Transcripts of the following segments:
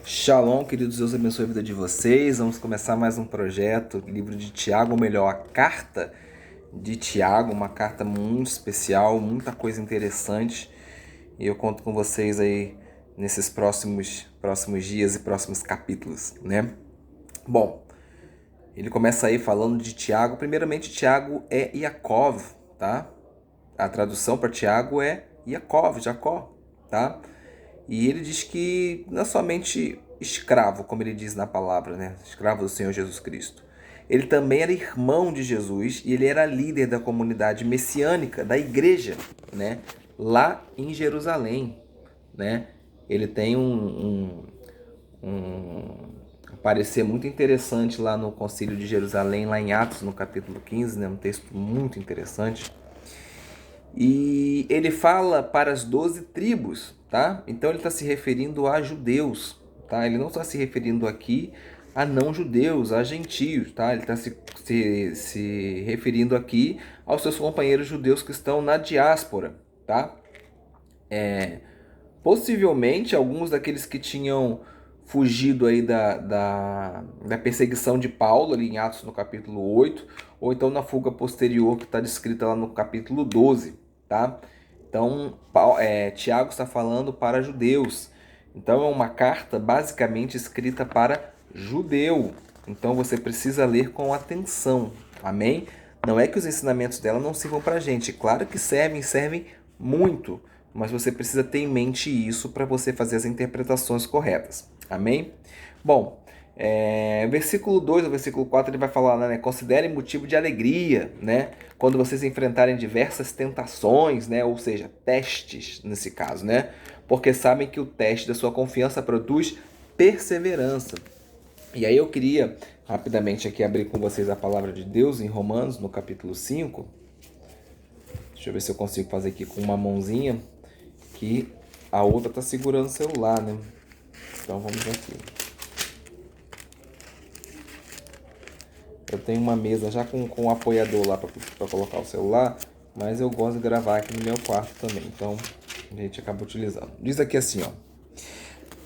Shalom, queridos, Deus abençoe a vida de vocês. Vamos começar mais um projeto, livro de Tiago, ou melhor, a carta de Tiago, uma carta muito especial, muita coisa interessante. E eu conto com vocês aí nesses próximos dias e próximos capítulos, né? Bom, ele começa aí falando de Tiago. Primeiramente, Tiago é Yaakov, tá? A tradução para Tiago é Yaakov, Jacó, tá? E ele diz que não é somente escravo, como ele diz na palavra, né? Escravo do Senhor Jesus Cristo. Ele também era irmão de Jesus e ele era líder da comunidade messiânica, da igreja, né? Lá em Jerusalém, né? Ele tem um parecer muito interessante lá no Concílio de Jerusalém, lá em Atos, no capítulo 15, né? Um texto muito interessante. E ele fala para as 12 tribos, tá? Então ele está se referindo a judeus, tá? Ele não está se referindo aqui a não-judeus, a gentios, tá? Ele está se referindo aqui aos seus companheiros judeus que estão na diáspora, tá? Possivelmente alguns daqueles que tinham fugido aí da perseguição de Paulo, ali em Atos no capítulo 8, ou então na fuga posterior que está descrita lá no capítulo 12, tá? Então, Tiago está falando para judeus. Então, é uma carta basicamente escrita para judeu. Então, você precisa ler com atenção, amém? Não é que os ensinamentos dela não sirvam para a gente. Claro que servem muito, mas você precisa ter em mente isso para você fazer as interpretações corretas. Amém? Bom, versículo 2 ao versículo 4 ele vai falar, né? Considerem motivo de alegria, né? Quando vocês enfrentarem diversas tentações, né? Ou seja, testes nesse caso, né? Porque sabem que o teste da sua confiança produz perseverança. E aí eu queria rapidamente aqui abrir com vocês a palavra de Deus em Romanos, no capítulo 5. Deixa eu ver se eu consigo fazer aqui com uma mãozinha, que a outra está segurando o celular, né? Então vamos aqui. Eu tenho uma mesa já com um apoiador lá para colocar o celular, mas eu gosto de gravar aqui no meu quarto também, então a gente acaba utilizando. Diz aqui assim, ó.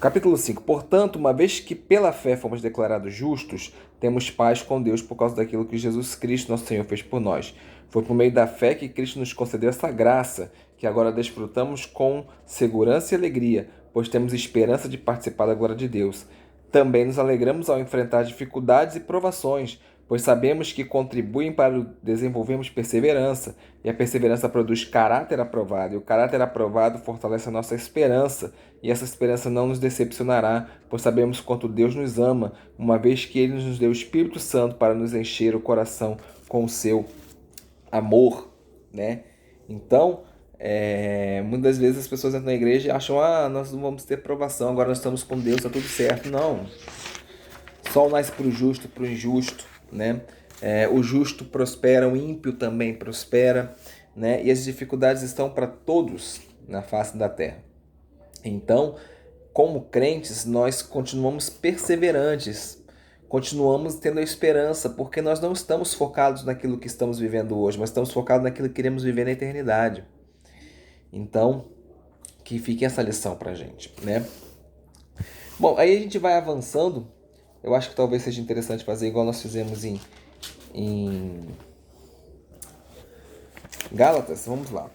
Capítulo 5. Portanto, uma vez que pela fé fomos declarados justos, temos paz com Deus por causa daquilo que Jesus Cristo, nosso Senhor, fez por nós. Foi por meio da fé que Cristo nos concedeu essa graça, que agora desfrutamos com segurança e alegria, pois temos esperança de participar da glória de Deus. Também nos alegramos ao enfrentar dificuldades e provações, pois sabemos que contribuem para desenvolvermos perseverança, e a perseverança produz caráter aprovado, e o caráter aprovado fortalece a nossa esperança, e essa esperança não nos decepcionará, pois sabemos quanto Deus nos ama, uma vez que Ele nos deu o Espírito Santo para nos encher o coração com o seu amor, né? Então, muitas vezes as pessoas entram na igreja e acham, nós não vamos ter provação, agora nós estamos com Deus, está tudo certo. Não, sol nasce para o justo e para o injusto, né? O justo prospera, o ímpio também prospera, né? E as dificuldades estão para todos na face da terra. Então, como crentes, nós continuamos perseverantes, continuamos tendo a esperança, porque nós não estamos focados naquilo que estamos vivendo hoje, mas estamos focados naquilo que queremos viver na eternidade. Então, que fique essa lição pra gente, né? Bom, aí a gente vai avançando. Eu acho que talvez seja interessante fazer igual nós fizemos em Gálatas. Vamos lá.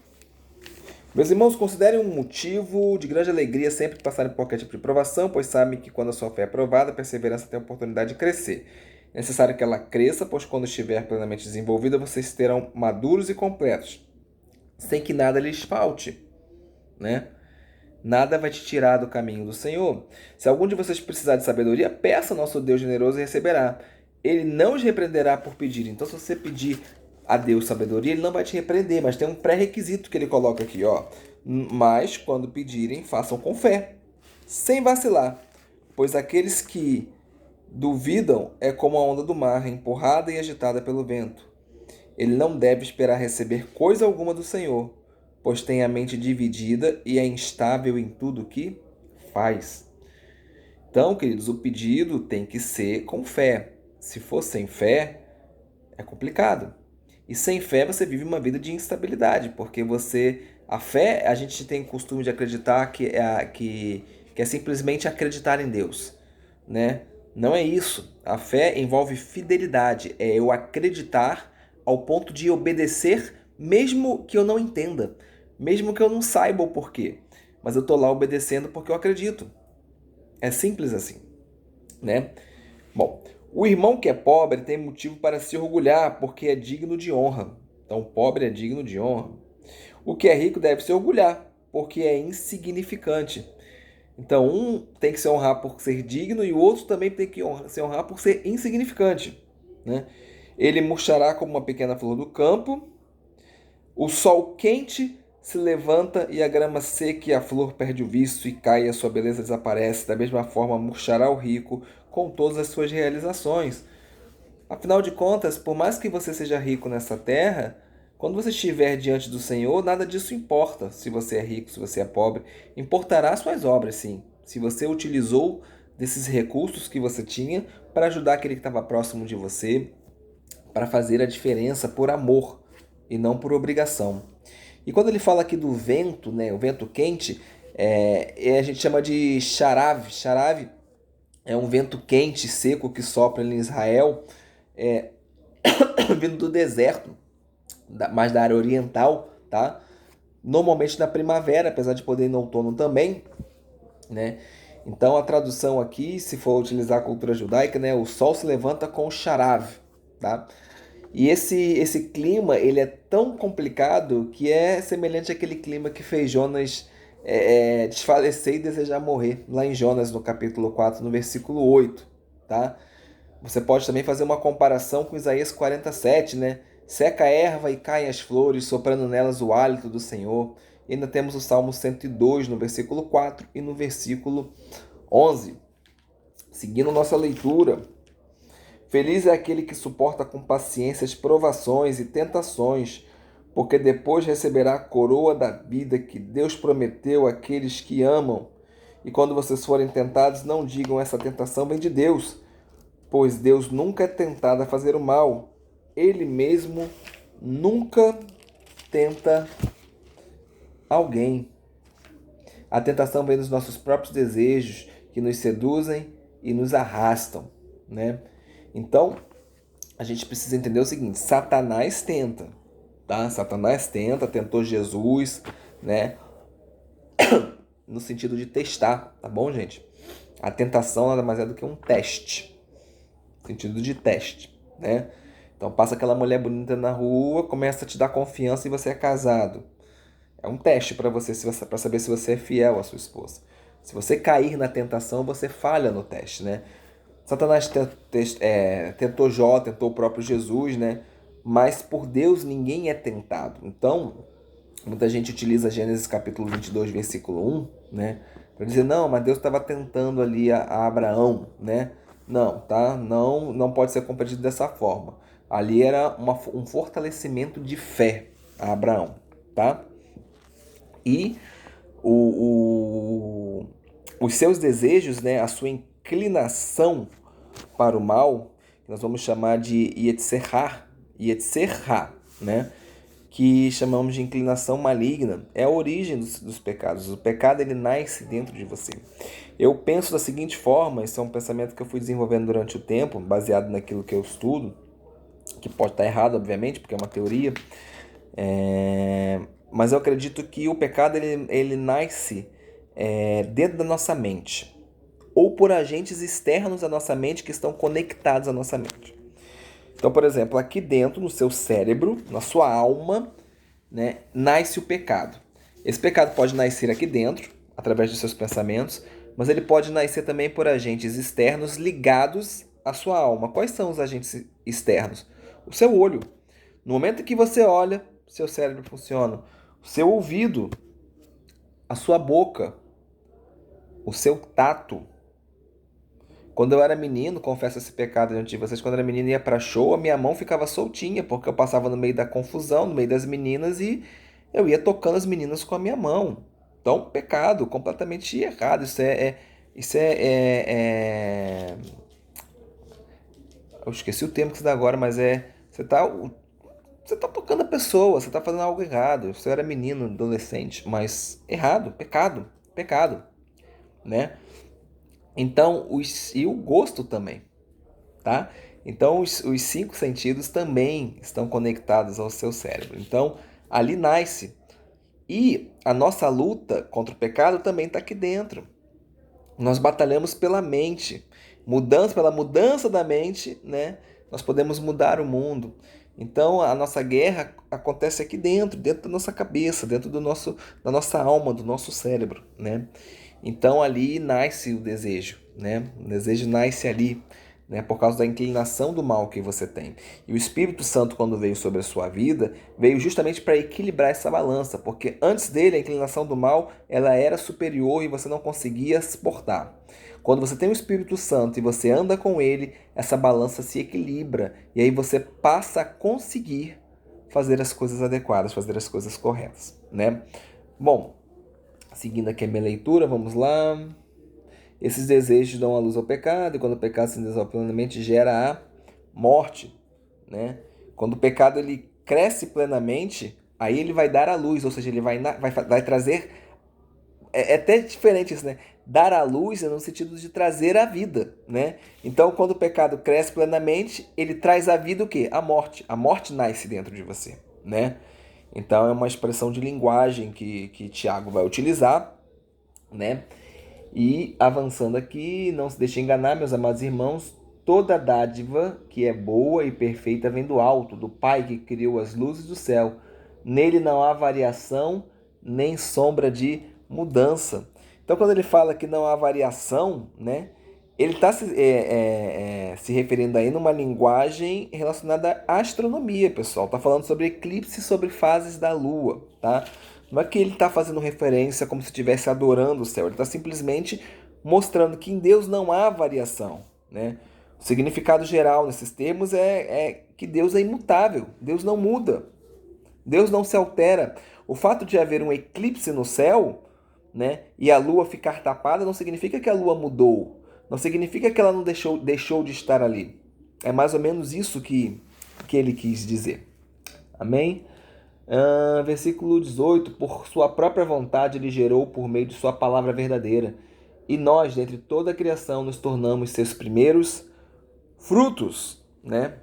Meus irmãos, considerem um motivo de grande alegria sempre que passarem por qualquer tipo de provação, pois sabem que quando a sua fé é provada, a perseverança tem a oportunidade de crescer. É necessário que ela cresça, pois quando estiver plenamente desenvolvida, vocês terão maduros e completos, sem que nada lhes falte, né? Nada vai te tirar do caminho do Senhor. Se algum de vocês precisar de sabedoria, peça ao nosso Deus generoso e receberá. Ele não os repreenderá por pedir. Então, se você pedir a Deus sabedoria, ele não vai te repreender, mas tem um pré-requisito que ele coloca aqui, ó. Mas, quando pedirem, façam com fé, sem vacilar, pois aqueles que duvidam é como a onda do mar, empurrada e agitada pelo vento. Ele não deve esperar receber coisa alguma do Senhor, pois tem a mente dividida e é instável em tudo o que faz. Então, queridos, o pedido tem que ser com fé. Se for sem fé, é complicado. E sem fé você vive uma vida de instabilidade, porque a fé, a gente tem costume de acreditar que é simplesmente acreditar em Deus, né? Não é isso. A fé envolve fidelidade, é eu acreditar ao ponto de obedecer, mesmo que eu não entenda, mesmo que eu não saiba o porquê, mas eu tô lá obedecendo porque eu acredito. É simples assim, né? Bom, o irmão que é pobre tem motivo para se orgulhar, porque é digno de honra. Então, o pobre é digno de honra. O que é rico deve se orgulhar, porque é insignificante. Então, um tem que se honrar por ser digno e o outro também tem que se honrar por ser insignificante, né? Ele murchará como uma pequena flor do campo, o sol quente se levanta e a grama seca e a flor perde o viço e cai e a sua beleza desaparece. Da mesma forma, murchará o rico com todas as suas realizações. Afinal de contas, por mais que você seja rico nessa terra, quando você estiver diante do Senhor, nada disso importa. Se você é rico, se você é pobre, importará as suas obras, sim. Se você utilizou desses recursos que você tinha para ajudar aquele que estava próximo de você, para fazer a diferença por amor e não por obrigação. E quando ele fala aqui do vento, né, o vento quente, a gente chama de charave. Charave é um vento quente, seco que sopra ali em Israel, vindo do deserto, mais da área oriental, tá? Normalmente na primavera, apesar de poder ir no outono também, né? Então a tradução aqui, se for utilizar a cultura judaica, né, o sol se levanta com o charav, tá? E esse clima, ele é tão complicado que é semelhante àquele clima que fez Jonas desfalecer e desejar morrer, lá em Jonas, no capítulo 4 no versículo 8, tá? Você pode também fazer uma comparação com Isaías 47, né? Seca a erva e caem as flores, soprando nelas o hálito do Senhor. E ainda temos o Salmo 102, no versículo 4 e no versículo 11. Seguindo nossa leitura. Feliz é aquele que suporta com paciência as provações e tentações, porque depois receberá a coroa da vida que Deus prometeu àqueles que amam. E quando vocês forem tentados, não digam essa tentação vem de Deus, pois Deus nunca é tentado a fazer o mal. Ele mesmo nunca tenta alguém. A tentação vem dos nossos próprios desejos que nos seduzem e nos arrastam, né? Então, a gente precisa entender o seguinte: Satanás tenta, tá? Satanás tentou Jesus, né? No sentido de testar, tá bom, gente? A tentação nada mais é do que um teste, no sentido de teste, né? Então passa aquela mulher bonita na rua, começa a te dar confiança e você é casado. É um teste para você, para saber se você é fiel à sua esposa. Se você cair na tentação, você falha no teste, né? Satanás tentou Jó, tentou o próprio Jesus, né? Mas por Deus ninguém é tentado. Então, muita gente utiliza Gênesis capítulo 22, versículo 1, né? Para dizer, não, mas Deus estava tentando ali a Abraão, né? Não, tá? Não pode ser compreendido dessa forma. Ali era um fortalecimento de fé a Abraão, tá? E os seus desejos, né? A sua inclinação para o mal, que nós vamos chamar de Yetzerá, né? Que chamamos de inclinação maligna, é a origem dos pecados. O pecado, ele nasce dentro de você. Eu penso da seguinte forma, esse é um pensamento que eu fui desenvolvendo durante o tempo, baseado naquilo que eu estudo, que pode estar errado, obviamente, porque é uma teoria, mas eu acredito que o pecado, ele nasce dentro da nossa mente, ou por agentes externos à nossa mente que estão conectados à nossa mente. Então, por exemplo, aqui dentro, no seu cérebro, na sua alma, né, nasce o pecado. Esse pecado pode nascer aqui dentro, através dos seus pensamentos, mas ele pode nascer também por agentes externos ligados à sua alma. Quais são os agentes externos? O seu olho. No momento que você olha, seu cérebro funciona. O seu ouvido, a sua boca, o seu tato. Quando eu era menino, confesso esse pecado diante de vocês, quando eu era menino e ia pra show, a minha mão ficava soltinha, porque eu passava no meio da confusão, no meio das meninas, e eu ia tocando as meninas com a minha mão. Então, pecado, completamente errado. Eu esqueci o termo que se dá agora, mas você tá tocando a pessoa, você tá fazendo algo errado. Você era menino, adolescente, mas errado, pecado, pecado. né? Então, e o gosto também, tá? Então, os cinco sentidos também estão conectados ao seu cérebro. Então, ali nasce. E a nossa luta contra o pecado também está aqui dentro. Nós batalhamos pela mente. Pela mudança da mente, né? Nós podemos mudar o mundo. Então, a nossa guerra acontece aqui dentro da nossa cabeça, da nossa alma, do nosso cérebro, né? Então, ali nasce o desejo, né? O desejo nasce ali, né? Por causa da inclinação do mal que você tem. E o Espírito Santo, quando veio sobre a sua vida, veio justamente para equilibrar essa balança, porque antes dele, a inclinação do mal, ela era superior e você não conseguia suportar. Quando você tem o Espírito Santo e você anda com ele, essa balança se equilibra e aí você passa a conseguir fazer as coisas adequadas, fazer as coisas corretas, né? Bom, seguindo aqui a minha leitura, vamos lá. Esses desejos dão a luz ao pecado, e quando o pecado se desenvolve plenamente, gera a morte, né? Quando o pecado ele cresce plenamente, aí ele vai dar a luz, ou seja, ele vai trazer. É até diferente isso, né? Dar a luz é no sentido de trazer a vida, né? Então, quando o pecado cresce plenamente, ele traz a vida o quê? A morte. A morte nasce dentro de você, né? Então, é uma expressão de linguagem que Tiago vai utilizar, né? E avançando aqui, não se deixe enganar, meus amados irmãos, toda dádiva que é boa e perfeita vem do alto, do Pai que criou as luzes do céu. Nele não há variação nem sombra de mudança. Então, quando ele fala que não há variação, né, ele está se referindo aí numa linguagem relacionada à astronomia, pessoal. Está falando sobre eclipses, sobre fases da Lua, tá? Não é que ele está fazendo referência como se estivesse adorando o céu. Ele está simplesmente mostrando que em Deus não há variação, né? O significado geral nesses termos é que Deus é imutável. Deus não muda. Deus não se altera. O fato de haver um eclipse no céu, né, e a lua ficar tapada não significa que a lua mudou. Não significa que ela não deixou de estar ali. É mais ou menos isso que ele quis dizer. Amém? Versículo 18: Por sua própria vontade ele gerou por meio de sua palavra verdadeira. E nós, dentre toda a criação, nos tornamos seus primeiros frutos, né?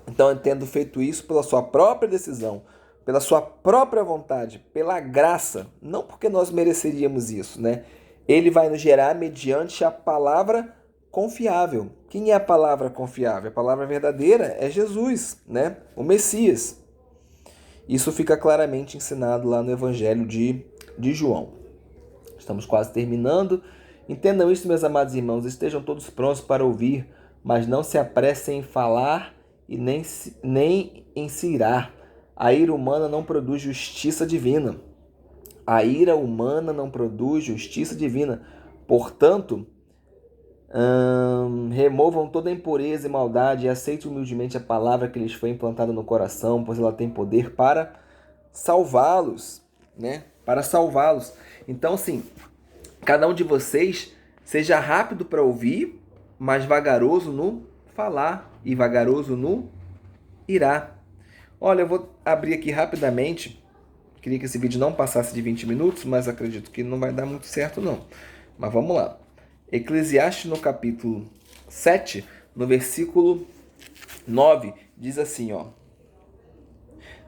Então, tendo feito isso pela sua própria decisão, pela sua própria vontade, pela graça, não porque nós mereceríamos isso, né? Ele vai nos gerar mediante a palavra confiável. Quem é a palavra confiável? A palavra verdadeira é Jesus, né? O Messias. Isso fica claramente ensinado lá no Evangelho de João. Estamos quase terminando. Entendam isso, meus amados irmãos. Estejam todos prontos para ouvir, mas não se apressem em falar e nem em se irar. A ira humana não produz justiça divina. A ira humana não produz justiça divina. Portanto, removam toda impureza e maldade e aceitem humildemente a palavra que lhes foi implantada no coração, pois ela tem poder para salvá-los, né? Para salvá-los. Então, assim, cada um de vocês seja rápido para ouvir, mas vagaroso no falar e vagaroso no irá. Olha, eu vou abrir aqui rapidamente. Queria que esse vídeo não passasse de 20 minutos, mas acredito que não vai dar muito certo não. Mas vamos lá. Eclesiastes no capítulo 7, no versículo 9, diz assim, ó: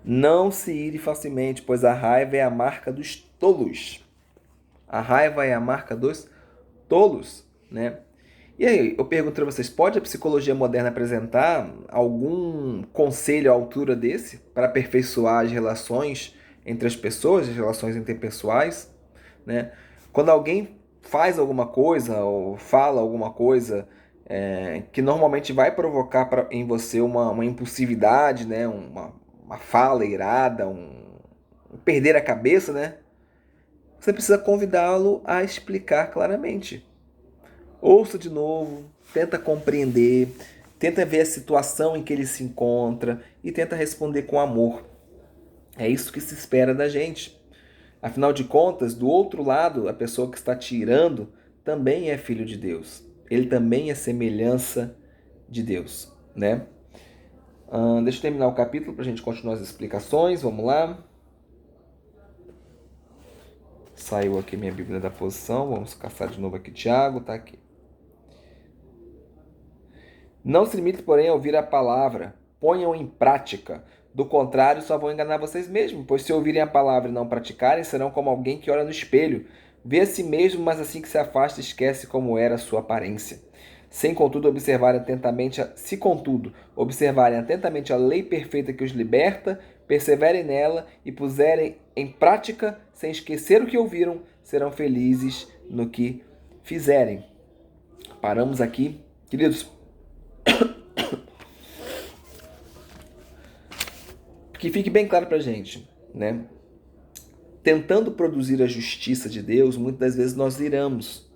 Não se ire facilmente, pois a raiva é a marca dos tolos. A raiva é a marca dos tolos, né? E aí, eu pergunto para vocês, pode a psicologia moderna apresentar algum conselho à altura desse para aperfeiçoar as relações entre as pessoas, as relações interpessoais, né? Quando alguém faz alguma coisa ou fala alguma coisa que normalmente vai provocar em você uma impulsividade, né? Uma fala irada, perder a cabeça, né? Você precisa convidá-lo a explicar claramente. Ouça de novo, tenta compreender, tenta ver a situação em que ele se encontra e tenta responder com amor. É isso que se espera da gente. Afinal de contas, do outro lado, a pessoa que está te irando também é filho de Deus. Ele também é semelhança de Deus, né? Deixa eu terminar o capítulo para a gente continuar as explicações. Vamos lá. Saiu aqui minha Bíblia da posição. Vamos caçar de novo aqui. Tiago, tá aqui. Não se limite, porém, a ouvir a palavra. Ponham em prática. Do contrário, só vão enganar vocês mesmos. Pois se ouvirem a palavra e não praticarem, serão como alguém que olha no espelho. Vê a si mesmo, mas assim que se afasta, esquece como era a sua aparência. Se contudo observarem atentamente a lei perfeita que os liberta, perseverem nela e puserem em prática, sem esquecer o que ouviram, serão felizes no que fizerem. Paramos aqui. Queridos, que fique bem claro pra gente, né? Tentando produzir a justiça de Deus, muitas das vezes nós iramos.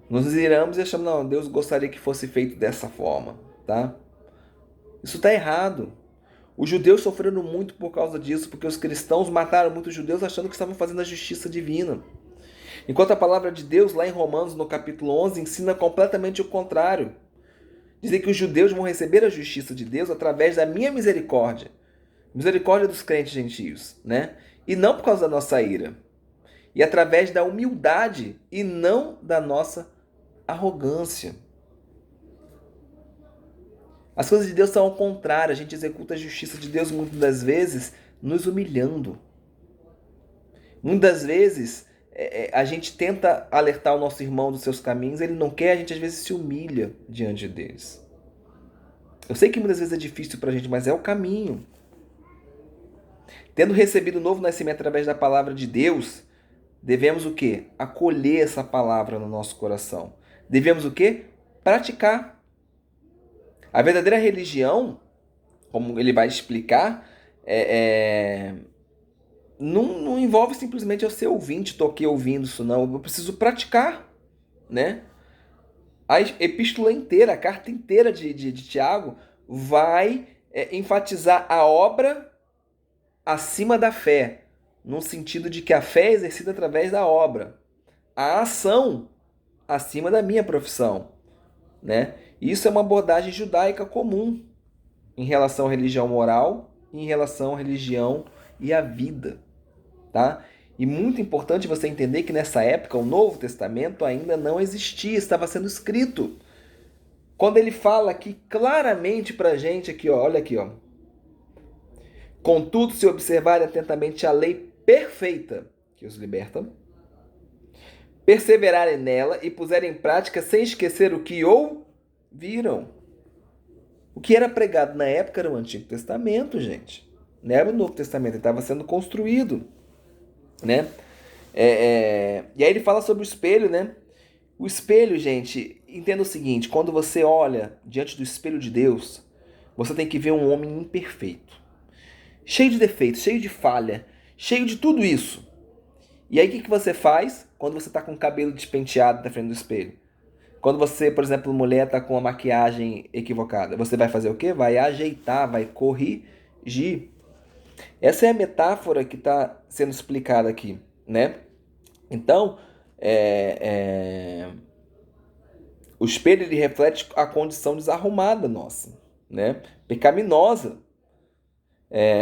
Nos iramos e achamos, não, Deus gostaria que fosse feito dessa forma, tá? Isso está errado. Os judeus sofreram muito por causa disso, porque os cristãos mataram muitos judeus achando que estavam fazendo a justiça divina. Enquanto a palavra de Deus, lá em Romanos, no capítulo 11, ensina completamente o contrário. Dizem que os judeus vão receber a justiça de Deus através da minha misericórdia. Misericórdia dos crentes gentios, né? E não por causa da nossa ira. E através da humildade e não da nossa arrogância. As coisas de Deus são ao contrário. A gente executa a justiça de Deus muitas das vezes nos humilhando. Muitas vezes a gente tenta alertar o nosso irmão dos seus caminhos, ele não quer, a gente às vezes se humilha diante deles. Eu sei que muitas vezes é difícil pra gente, mas é o caminho. Tendo recebido o novo nascimento através da palavra de Deus, devemos o quê? Acolher essa palavra no nosso coração. Devemos o quê? Praticar. A verdadeira religião, como ele vai explicar, não envolve simplesmente eu ser ouvinte, tô aqui ouvindo isso, não. Eu preciso praticar, né? A epístola inteira, a carta inteira de Tiago vai enfatizar a obra acima da fé, no sentido de que a fé é exercida através da obra. A ação acima da minha profissão, né? Isso é uma abordagem judaica comum em relação à religião moral e em relação à religião e à vida, tá? E muito importante você entender que nessa época o Novo Testamento ainda não existia, estava sendo escrito. Quando ele fala aqui claramente pra gente aqui, ó, olha aqui, ó. Contudo, se observarem atentamente a lei perfeita que os liberta, perseverarem nela e puserem em prática sem esquecer o que ouviram. O que era pregado na época era o Antigo Testamento, gente. Não era o Novo Testamento, ele estava sendo construído, né? E aí ele fala sobre o espelho, né? O espelho, gente, entenda o seguinte, quando você olha diante do espelho de Deus, você tem que ver um homem imperfeito. Cheio de defeitos, cheio de falha, cheio de tudo isso. E aí o que você faz quando você está com o cabelo despenteado na frente do espelho? Quando você, por exemplo, mulher está com a maquiagem equivocada, você vai fazer o quê? Vai ajeitar, vai corrigir. Essa é a metáfora que está sendo explicada aqui, né? Então, o espelho ele reflete a condição desarrumada nossa, né? Pecaminosa.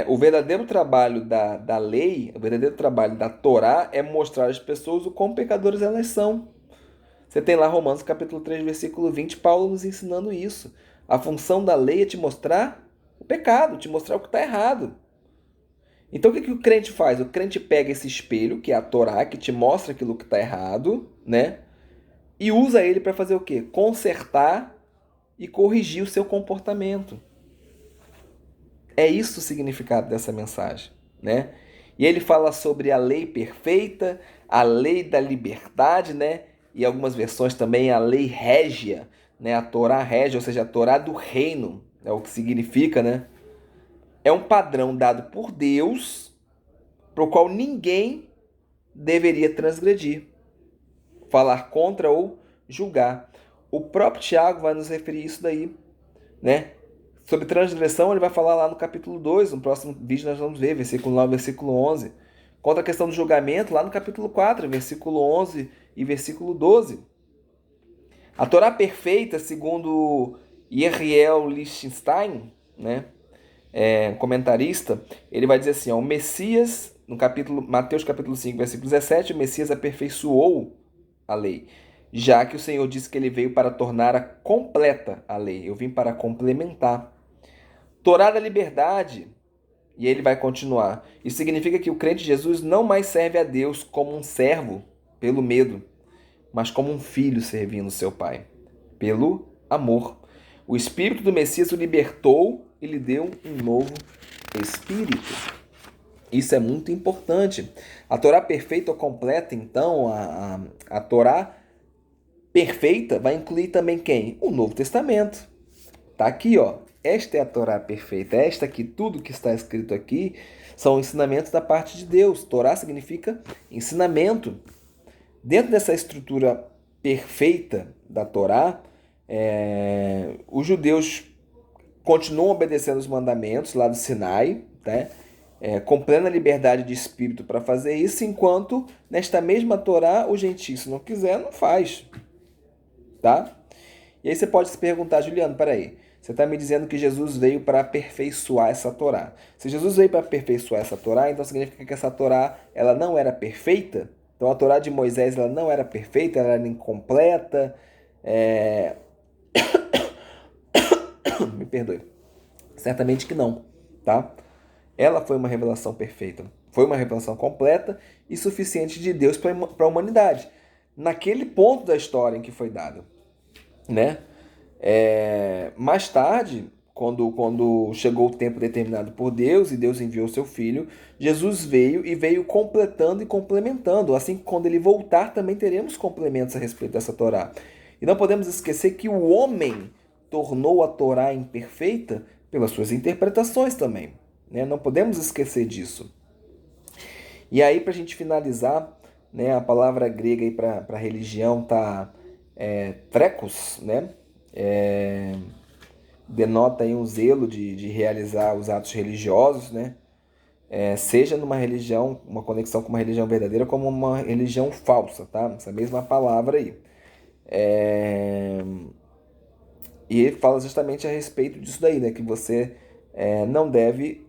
O verdadeiro trabalho da lei, o verdadeiro trabalho da Torá é mostrar às pessoas o quão pecadores elas são. Você tem lá Romanos capítulo 3, versículo 20, Paulo nos ensinando isso. A função da lei é te mostrar o pecado, te mostrar o que está errado. Então o que o crente faz? O crente pega esse espelho, que é a Torá, que te mostra aquilo que está errado, né? E usa ele para fazer o quê? Consertar e corrigir o seu comportamento. É isso o significado dessa mensagem, né? E ele fala sobre a lei perfeita, a lei da liberdade, né? E algumas versões também a lei régia, né? A Torá régia, ou seja, a Torá do reino, é o que significa, né? É um padrão dado por Deus, para o qual ninguém deveria transgredir, falar contra ou julgar. O próprio Tiago vai nos referir isso daí, né? Sobre transgressão, ele vai falar lá no capítulo 2, no próximo vídeo nós vamos ver, versículo 9, versículo 11. Contra a questão do julgamento, lá no capítulo 4, versículo 11 e versículo 12. A Torá perfeita, segundo Yeriel Lichtenstein, né, comentarista, ele vai dizer assim, ó, o Messias no capítulo Mateus capítulo 5, versículo 17, o Messias aperfeiçoou a lei, já que o Senhor disse que ele veio para tornar completa a lei. Eu vim para complementar. Torá da liberdade, e ele vai continuar. Isso significa que o crente de Jesus não mais serve a Deus como um servo pelo medo, mas como um filho servindo seu pai, pelo amor. O Espírito do Messias o libertou e lhe deu um novo espírito. Isso é muito importante. A Torá perfeita ou completa, então, a Torá perfeita vai incluir também quem? O Novo Testamento. Tá aqui, ó. Esta é a Torá perfeita. Esta aqui, tudo que está escrito aqui, são ensinamentos da parte de Deus. Torá significa ensinamento. Dentro dessa estrutura perfeita da Torá, os judeus continuam obedecendo os mandamentos lá do Sinai, né? Com plena liberdade de espírito para fazer isso, enquanto nesta mesma Torá o gentio, se não quiser, não faz. Tá? E aí você pode se perguntar, Juliano, peraí, você está me dizendo que Jesus veio para aperfeiçoar essa Torá. Se Jesus veio para aperfeiçoar essa Torá, então significa que essa Torá ela não era perfeita? Então a Torá de Moisés ela não era perfeita, ela era incompleta? Me perdoe. Certamente que não, tá? Ela foi uma revelação perfeita, foi uma revelação completa e suficiente de Deus para a humanidade, naquele ponto da história em que foi dado, né? Mais tarde, quando chegou o tempo determinado por Deus e Deus enviou seu Filho, Jesus veio completando e complementando. Assim que quando ele voltar também teremos complementos a respeito dessa Torá. E não podemos esquecer que o homem tornou a Torá imperfeita pelas suas interpretações também, né? Não podemos esquecer disso. E aí, para a gente finalizar, né, a palavra grega para religião tá trekos, né? Denota aí um zelo de realizar os atos religiosos, né? Seja numa religião, uma conexão com uma religião verdadeira, como uma religião falsa, tá? Essa mesma palavra aí. E ele fala justamente a respeito disso daí, né? Que você não deve.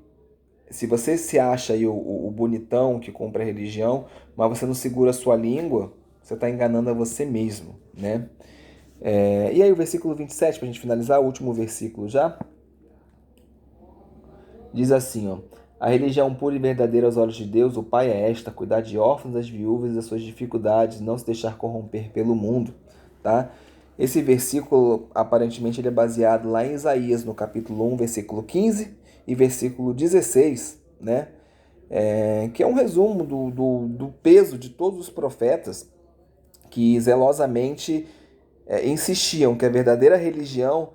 Se você se acha aí o bonitão que compra a religião, mas você não segura a sua língua, você está enganando a você mesmo, né? E aí o versículo 27, para a gente finalizar, o último versículo já, diz assim, ó: a religião pura e verdadeira aos olhos de Deus, o Pai, é esta: cuidar de órfãos, das viúvas e das suas dificuldades, não se deixar corromper pelo mundo, tá? Esse versículo, aparentemente, ele é baseado lá em Isaías, no capítulo 1, versículo 15 e versículo 16, né? Que é um resumo do peso de todos os profetas que zelosamente insistiam que a verdadeira religião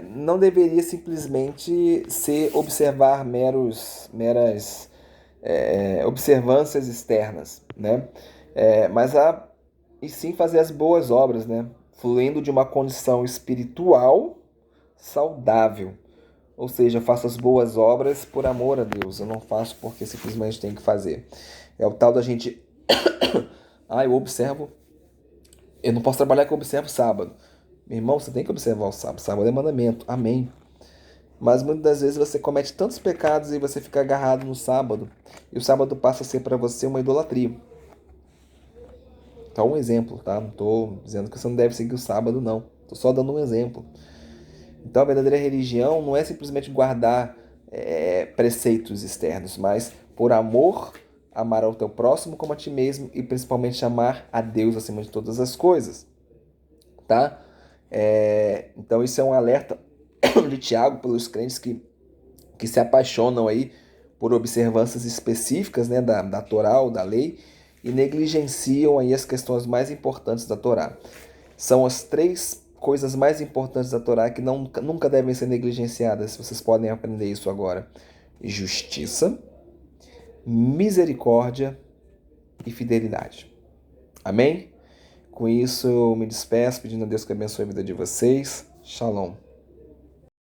não deveria simplesmente ser observar meras observâncias externas, né? E sim fazer as boas obras, né? Fluindo de uma condição espiritual saudável. Ou seja, eu faço as boas obras por amor a Deus. Eu não faço porque simplesmente tenho que fazer. É o tal da gente... eu observo... Eu não posso trabalhar que eu observo sábado. Meu irmão, você tem que observar o sábado. Sábado é mandamento. Amém. Mas muitas das vezes você comete tantos pecados e você fica agarrado no sábado. E o sábado passa a ser para você uma idolatria. Então, um exemplo, tá? Não estou dizendo que você não deve seguir o sábado, não. Estou só dando um exemplo. Então, a verdadeira religião não é simplesmente guardar preceitos externos, mas por amor, amar ao teu próximo como a ti mesmo e principalmente amar a Deus acima de todas as coisas, tá? Então, isso é um alerta de Tiago pelos crentes que se apaixonam aí por observâncias específicas, né, da Torá ou da lei e negligenciam aí as questões mais importantes da Torá. São as 3 coisas mais importantes da Torá que nunca devem ser negligenciadas. Vocês podem aprender isso agora: justiça, misericórdia e fidelidade. Amém? Com isso eu me despeço, pedindo a Deus que abençoe a vida de vocês. Shalom.